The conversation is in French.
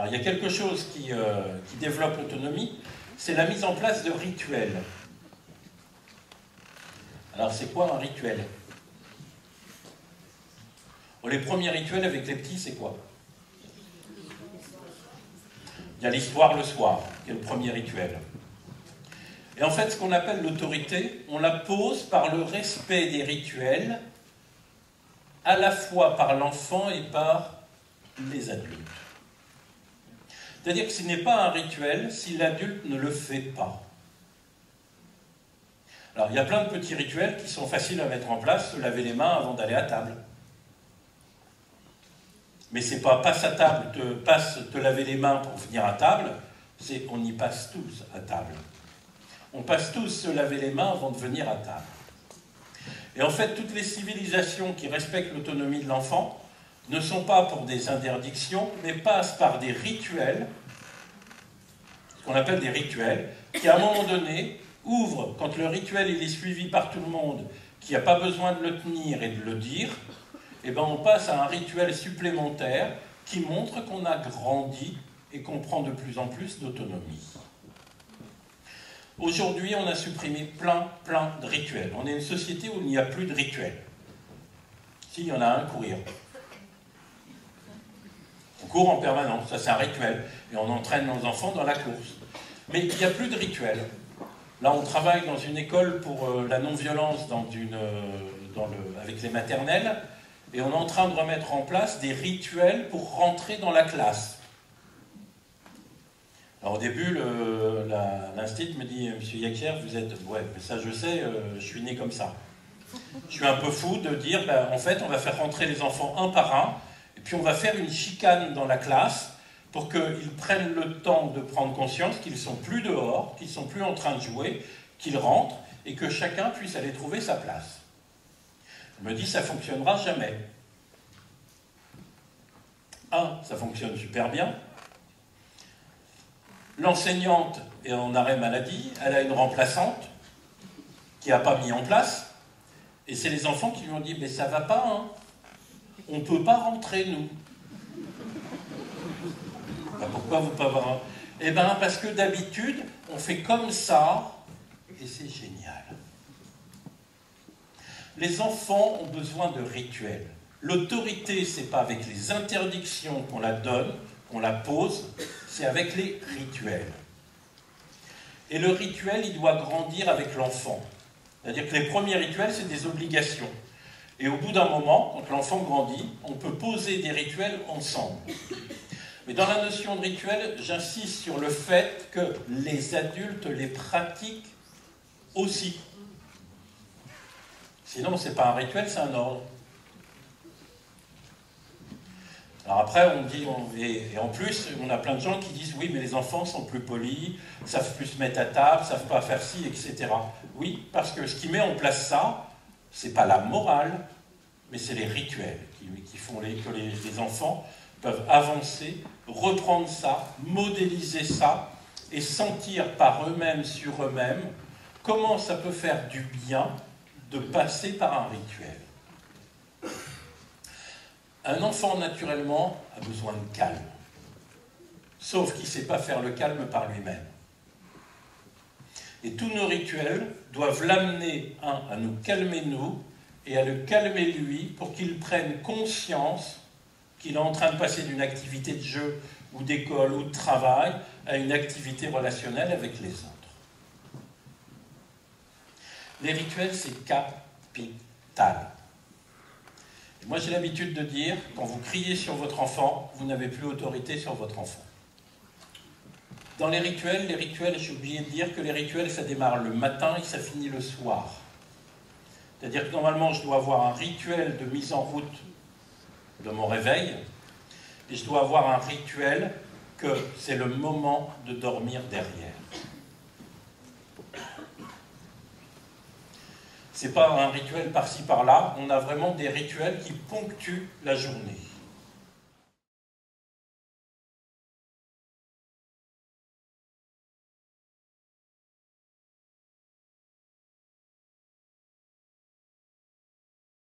Alors il y a quelque chose qui développe l'autonomie, c'est la mise en place de rituels. Alors c'est quoi un rituel? Bon, les premiers rituels avec les petits, c'est quoi? Il y a l'histoire le soir, qui est le premier rituel. Et en fait, ce qu'on appelle l'autorité, on la pose par le respect des rituels, à la fois par l'enfant et par les adultes. C'est-à-dire que ce n'est pas un rituel si l'adulte ne le fait pas. Alors, il y a plein de petits rituels qui sont faciles à mettre en place, se laver les mains avant d'aller à table. Mais c'est pas passe à table, te laver les mains pour venir à table, c'est on y passe tous à table. On passe tous se laver les mains avant de venir à table. Et en fait, toutes les civilisations qui respectent l'autonomie de l'enfant ne sont pas pour des interdictions, mais passent par des rituels, ce qu'on appelle des rituels, qui à un moment donné ouvrent, quand le rituel il est suivi par tout le monde, qui n'a pas besoin de le tenir et de le dire, et ben on passe à un rituel supplémentaire qui montre qu'on a grandi et qu'on prend de plus en plus d'autonomie. Aujourd'hui, on a supprimé plein de rituels. On est une société où il n'y a plus de rituels. Si, il y en a un, courir. On court en permanence, ça c'est un rituel. Et on entraîne nos enfants dans la course. Mais il n'y a plus de rituels. Là, on travaille dans une école pour la non-violence avec les maternelles. Et on est en train de remettre en place des rituels pour rentrer dans la classe. Alors au début, l'instit me dit « Monsieur Yakier, vous êtes... » Ouais, mais ça je sais, je suis né comme ça. Je suis un peu fou de dire ben, en fait, on va faire rentrer les enfants un par un, et puis on va faire une chicane dans la classe pour qu'ils prennent le temps de prendre conscience qu'ils ne sont plus dehors, qu'ils ne sont plus en train de jouer, qu'ils rentrent, et que chacun puisse aller trouver sa place. Je me dis « Ça ne fonctionnera jamais. » Ça fonctionne super bien. L'enseignante est en arrêt maladie, elle a une remplaçante qui n'a pas mis en place, et c'est les enfants qui lui ont dit « mais ça va pas, hein. On ne peut pas rentrer, nous. » Ben, pourquoi vous ne pouvez pas rentrer? Eh bien, parce que d'habitude, on fait comme ça, et c'est génial. Les enfants ont besoin de rituels. L'autorité, ce n'est pas avec les interdictions qu'on la donne, qu'on la pose, c'est avec les rituels. Et le rituel, il doit grandir avec l'enfant. C'est-à-dire que les premiers rituels, c'est des obligations. Et au bout d'un moment, quand l'enfant grandit, on peut poser des rituels ensemble. Mais dans la notion de rituel, j'insiste sur le fait que les adultes les pratiquent aussi. Sinon, ce n'est pas un rituel, c'est un ordre. Alors après, on dit, et en plus, on a plein de gens qui disent, oui, mais les enfants sont plus polis, ne savent plus se mettre à table, ne savent pas faire ci, etc. Oui, parce que ce qui met en place ça, ce n'est pas la morale, mais c'est les rituels qui font que les enfants peuvent avancer, reprendre ça, modéliser ça, et sentir par eux-mêmes sur eux-mêmes comment ça peut faire du bien de passer par un rituel. Un enfant, naturellement, a besoin de calme. Sauf qu'il ne sait pas faire le calme par lui-même. Et tous nos rituels doivent l'amener, à nous calmer nous, et à le calmer lui, pour qu'il prenne conscience qu'il est en train de passer d'une activité de jeu, ou d'école, ou de travail, à une activité relationnelle avec les autres. Les rituels, c'est capital. Moi, j'ai l'habitude de dire, quand vous criez sur votre enfant, vous n'avez plus autorité sur votre enfant. Dans les rituels, j'ai oublié de dire que les rituels, ça démarre le matin et ça finit le soir. C'est-à-dire que normalement, je dois avoir un rituel de mise en route de mon réveil, et je dois avoir un rituel que c'est le moment de dormir derrière. Ce n'est pas un rituel par-ci par-là, on a vraiment des rituels qui ponctuent la journée.